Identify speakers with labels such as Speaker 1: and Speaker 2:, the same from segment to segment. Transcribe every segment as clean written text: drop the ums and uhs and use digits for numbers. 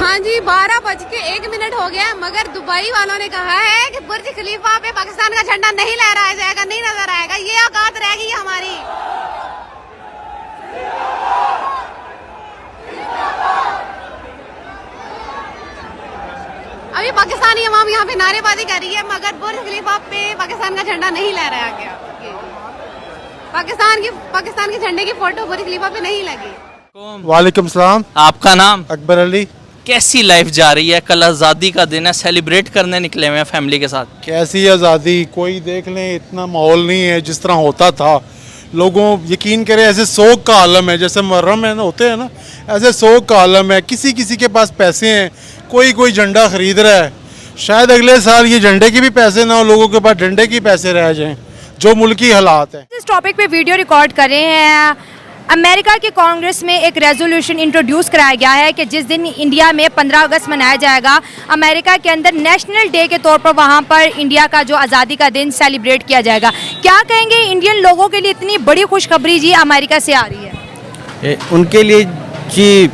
Speaker 1: हाँ जी, 12:01 हो गया, मगर दुबई वालों ने कहा है कि बुर्ज खलीफा पे पाकिस्तान का झंडा नहीं लहराया जाएगा, नहीं नजर आएगा। ये औकात रहेगी हमारी। अभी पाकिस्तानी अवाम यहाँ पे नारेबाजी कर रही है, मगर बुर्ज खलीफा पे पाकिस्तान का झंडा नहीं लहराया गया। पाकिस्तान के झंडे की फोटो बुर्ज खलीफा पे नहीं लगी।
Speaker 2: वालेकुम सलाम।
Speaker 3: आपका नाम?
Speaker 2: अकबर अली।
Speaker 3: कैसी लाइफ जा रही है? कल आज़ादी का दिन है, सेलिब्रेट करने निकले हुए हैं फैमिली के साथ।
Speaker 2: कैसी आज़ादी, कोई देख लें, इतना माहौल नहीं है जिस तरह होता था। लोगों यकीन करें, ऐसे सोग का आलम है, जैसे मुहर्रम है ना, होते हैं ना, ऐसे सोग का आलम है। किसी किसी के पास पैसे हैं, कोई झंडा खरीद रहा है। शायद अगले साल ये झंडे के भी पैसे ना हो, लोगों के पास डंडे के पैसे रह जाएं, जो मुल्की हालात है।
Speaker 4: इस टॉपिक पे वीडियो रिकॉर्ड कर रहे हैं। अमेरिका के कांग्रेस में एक रेजोल्यूशन इंट्रोड्यूस कराया गया है कि जिस दिन इंडिया में 15 अगस्त मनाया जाएगा, अमेरिका के अंदर नेशनल डे के तौर पर वहां पर इंडिया का जो आज़ादी का दिन सेलिब्रेट किया जाएगा। क्या कहेंगे, इंडियन लोगों के लिए इतनी बड़ी खुशखबरी जी अमेरिका से आ रही है?
Speaker 5: उनके लिए जी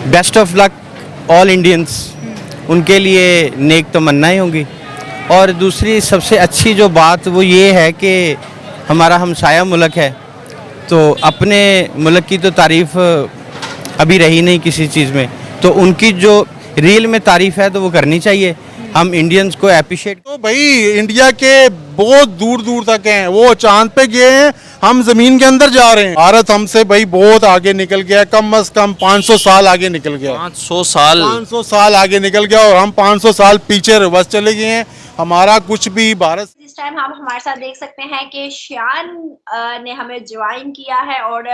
Speaker 5: best of luck all Indians, उनके लिए नेक तमन्नाएं होंगी। और दूसरी सबसे अच्छी जो बात वो ये है कि हमारा हमसाया मुल्क है, तो अपने मुल्क की तो तारीफ़ अभी रही नहीं किसी चीज़ में, तो उनकी जो रियल में तारीफ़ है तो वो करनी चाहिए। हम इंडियंस को अप्रिशिएट।
Speaker 2: तो भाई इंडिया के बहुत दूर दूर तक हैं, वो चांद पे गए हैं, हम जमीन के अंदर जा रहे हैं। भारत हमसे भाई बहुत आगे निकल गया, कम अज कम 500 साल आगे निकल गया।
Speaker 3: 500
Speaker 2: साल आगे निकल गया, और हम 500 साल पीछे रिवर्स चले गए हैं। हमारा कुछ भी भारत।
Speaker 6: इस टाइम हम हमारे साथ देख सकते हैं कि शियान ने हमें ज्वाइन किया है, और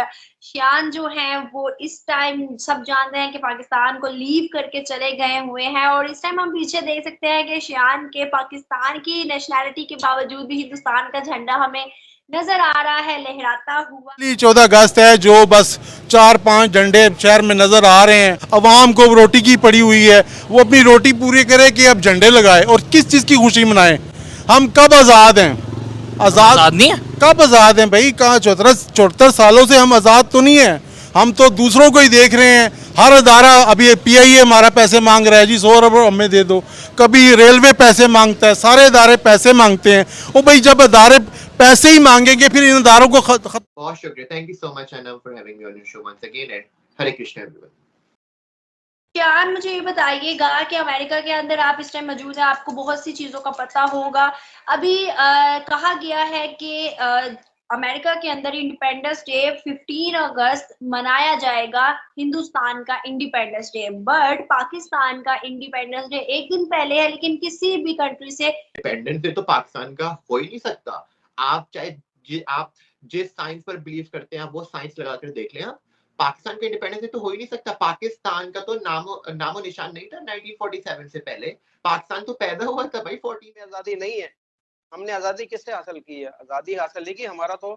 Speaker 6: शियान जो हैं वो इस टाइम सब जानते हैं कि पाकिस्तान को लीव करके चले गए हुए हैं। और इस टाइम हम पीछे देख सकते हैं कि शियान के पाकिस्तान की नेशनैलिटी के बावजूद भी हिंदुस्तान का झंडा हमें नजर आ रहा है लहराता हुआ।
Speaker 2: 14 अगस्त है, जो बस 4-5 झंडे शहर में नजर आ रहे हैं। अवाम को रोटी की पड़ी हुई है, वो अपनी रोटी पूरी करे कि अब झंडे लगाए, और किस चीज़ की खुशी मनाएं। हम कब आज़ाद हैं? आज़ाद नहीं है। कब आज़ाद हैं भाई? कहाँ 74 सालों से हम आज़ाद तो नहीं है। हम तो दूसरों को ही देख रहे हैं। हर अदारा, अभी PIA हमारा पैसे मांग रहा है जी, 100 अरब हमें दे दो। कभी रेलवे पैसे मांगता है, सारे अदारे पैसे मांगते हैं। ओ भाई, जब अदारे पैसे ही मांगेंगे, फिर इन अदारों को
Speaker 7: बहुत शुक्रिया। Thank you so much Anam for having me on your show once again, and Hare Krishna everyone.
Speaker 6: Shiyan, मुझे ये बताइएगा कि अमेरिका के अंदर आप इस टाइम मौजूद हैं, आपको बहुत सी चीजों का पता होगा। अभी कहा गया है कि अमेरिका के अंदर इंडिपेंडेंस डे 15 अगस्त मनाया जाएगा, हिंदुस्तान का इंडिपेंडेंस डे। बट पाकिस्तान का इंडिपेंडेंस डे एक दिन पहले है, लेकिन किसी भी कंट्री से
Speaker 7: इंडिपेंडेंस डे तो पाकिस्तान का हो ही नहीं सकता। आप चाहे आप जिस साइंस पर बिलीव करते हैं, वो साइंस लगाकर देख लें। आप पाकिस्तान का इंडिपेंडेंस डे तो हो ही नहीं सकता। पाकिस्तान का तो नामो निशान नहीं था 1947 से पहले। पाकिस्तान तो पैदा हुआ था भाई 14 में।
Speaker 5: आज़ादी नहीं है। हमने आज़ादी किससे हासिल की है? आज़ादी हासिल की हमारा तो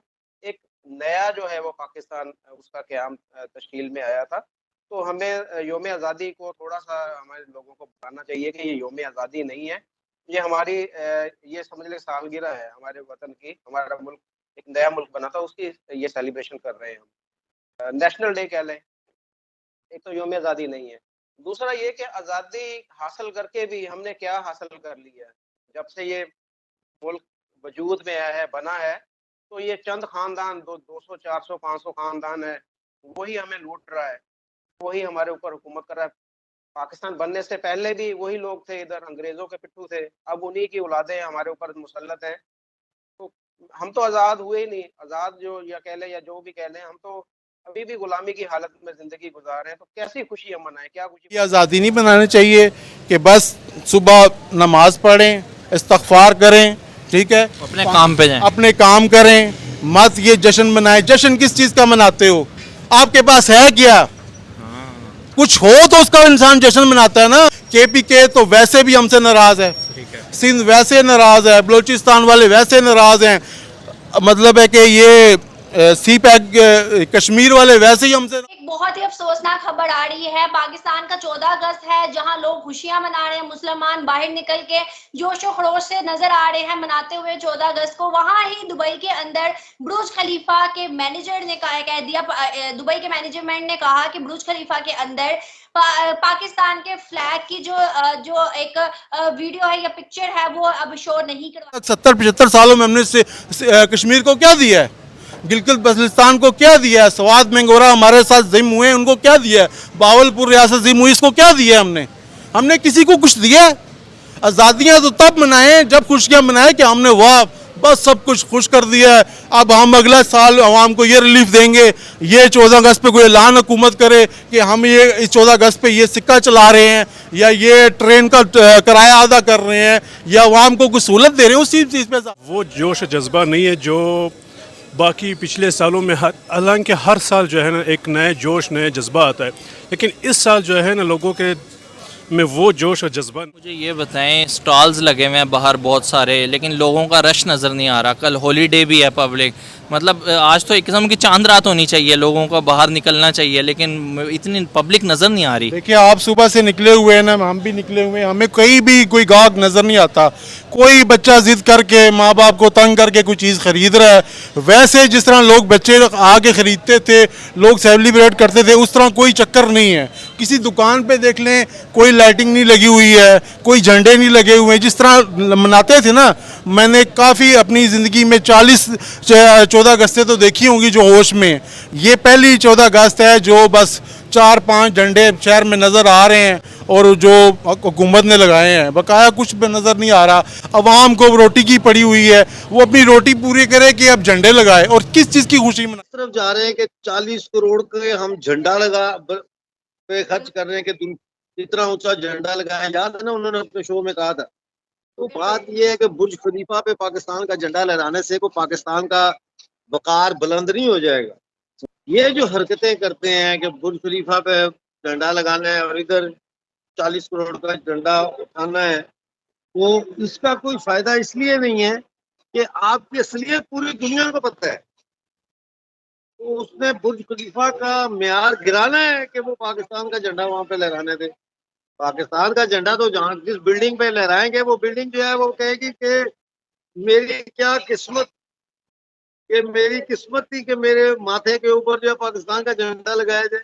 Speaker 5: एक नया जो है वो पाकिस्तान, उसका क़याम तश्कील में आया था। तो हमें योम आज़ादी को थोड़ा सा हमारे लोगों को बताना चाहिए कि ये योम आज़ादी नहीं है, ये हमारी ये समझ लें सालगिरह है हमारे वतन की। हमारा मुल्क एक नया मुल्क बना था, उसकी ये सेलिब्रेशन कर रहे हैं हम। नेशनल डे कह लें। एक तो योम आज़ादी नहीं है, दूसरा ये कि आज़ादी हासिल करके भी हमने क्या हासिल कर लिया है? जब से ये मुल्क वजूद में आया है, बना है, तो ये चंद खानदान, 200 400 500 खानदान है, वही हमें लूट रहा है, वही हमारे ऊपर हुकूमत कर रहा है। पाकिस्तान बनने से पहले भी वही लोग थे, इधर अंग्रेजों के पिट्ठू थे, अब उन्हीं की औलादें हमारे ऊपर मुसल्लत हैं। तो हम तो आज़ाद हुए ही नहीं। आज़ाद जो या कह लें या जो भी कह लें, हम तो अभी भी गुलामी की हालत में जिंदगी गुजार रहे हैं। तो कैसी खुशी हम मनाएं? क्या खुशी?
Speaker 2: आज़ादी नहीं बनानी चाहिए कि बस सुबह नमाज पढ़ें, इस्तग़फ़ार करें, ठीक है,
Speaker 3: अपने काम पे जाएं,
Speaker 2: अपने काम करें, मत ये जश्न मनाएं। जश्न किस चीज़ का मनाते हो? आपके पास है क्या? कुछ हो तो उसका इंसान जश्न मनाता है ना। KPK तो वैसे भी हमसे नाराज है, सिंध वैसे नाराज है, बलूचिस्तान वाले वैसे नाराज हैं। मतलब है कि ये CPAC कश्मीर वाले वैसे ही हमसे।
Speaker 6: एक बहुत ही अफसोसनाक खबर आ रही है। पाकिस्तान का 14 अगस्त है, जहां लोग खुशियां मना रहे हैं, मुसलमान बाहर निकल के जोशो खरोश से नजर आ रहे हैं मनाते हुए 14 अगस्त को। वहां ही दुबई के अंदर बुर्ज खलीफा के मैनेजर ने कह दिया, दुबई के मैनेजमेंट ने कहा कि बुर्ज खलीफा के अंदर पाकिस्तान के फ्लैग की जो एक वीडियो है या पिक्चर है वो अब शो नहीं करवा।
Speaker 2: 70-75 सालों में हमने कश्मीर को क्या दिया है, गिलगित बल्तिस्तान को क्या दिया है, स्वात मेंगोरा हमारे साथ जिम हुए उनको क्या दिया है, बावलपुर रियासत जिम हुई इसको क्या दिया है हमने किसी को कुछ दिया है? आज़ादियाँ तो तब मनाएं जब खुशियाँ मनाएं कि हमने वाह बस सब कुछ खुश कर दिया है, अब हम अगला साल आवाम को ये रिलीफ देंगे, ये 14 अगस्त पे कोई ऐलान हुकूमत करे कि हम ये इस 14 अगस्त पे ये सिक्का चला रहे हैं या ये ट्रेन का किराया अदा कर रहे हैं या आवाम को कुछ सहूलत दे रहे हैं, उसी चीज़ पे
Speaker 8: वो जोश जज्बा नहीं है जो बाकी पिछले सालों में। हालांकि हर साल जो है ना एक नए जोश नए जज्बा आता है, लेकिन इस साल जो है ना लोगों के में वो जोश और जज्बा।
Speaker 3: मुझे ये बताएं, स्टॉल्स लगे हुए हैं बाहर बहुत सारे, लेकिन लोगों का रश नज़र नहीं आ रहा। कल हॉलीडे भी है पब्लिक, मतलब आज तो एक किस्म की चांद रात होनी चाहिए, लोगों को बाहर निकलना चाहिए, लेकिन इतनी पब्लिक नज़र नहीं आ रही।
Speaker 2: देखिए आप सुबह से निकले हुए हैं ना, हम भी निकले हुए हैं, हमें कहीं भी कोई गाहक नज़र नहीं आता। कोई बच्चा जिद करके माँ बाप को तंग करके कोई चीज़ खरीद रहा है, वैसे जिस तरह लोग बच्चे आके ख़रीदते थे, लोग सेलिब्रेट करते थे, उस तरह कोई चक्कर नहीं है। किसी दुकान पे देख लें कोई लाइटिंग नहीं लगी हुई है, कोई झंडे नहीं लगे हुए हैं, जिस तरह मनाते थे ना। मैंने काफ़ी अपनी ज़िंदगी में 14 अगस्त से तो देखी होंगी जो होश में, ये पहली 14 अगस्त है जो बस 4-5 झंडे शहर में नज़र आ रहे हैं और जो हुकूमत ने लगाए हैं, बकाया कुछ भी नज़र नहीं आ रहा। अवाम को रोटी की पड़ी हुई है, वो अपनी रोटी पूरी करे कि अब झंडे लगाए, और किस चीज़ की खुशी में
Speaker 9: तरफ जा रहे हैं कि 40 करोड़ के हम झंडा पे खर्च कर रहे हैं कि इतना ऊंचा झंडा लगाया। याद है ना उन्होंने अपने शो में कहा था। तो बात यह है कि बुर्ज खलीफा पे पाकिस्तान का झंडा लहराने से कोई पाकिस्तान का वकार बुलंद नहीं हो जाएगा। ये जो हरकतें करते हैं कि बुर्ज खलीफा पे झंडा लगाना है और इधर 40 करोड़ का झंडा उठाना है, तो इसका कोई फायदा इसलिए नहीं है कि आपकी असलियत पूरी दुनिया को पता है। तो उसने बुर्ज खलीफा का म्यार गिराना है कि वो पाकिस्तान का झंडा वहां पे लहराने दे। पाकिस्तान का झंडा तो जहाँ जिस बिल्डिंग पे लहराएंगे वो बिल्डिंग जो है वो कहेगी कि मेरी क्या किस्मत, कि मेरी किस्मत थी कि मेरे माथे के ऊपर जो है पाकिस्तान का झंडा लगाया जाए।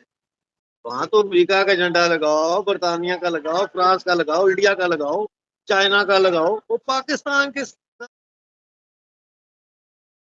Speaker 9: वहां तो अमेरिका का झंडा लगाओ, बरतानिया का लगाओ, फ्रांस का लगाओ, इंडिया का लगाओ, चाइना का लगाओ, वो पाकिस्तान के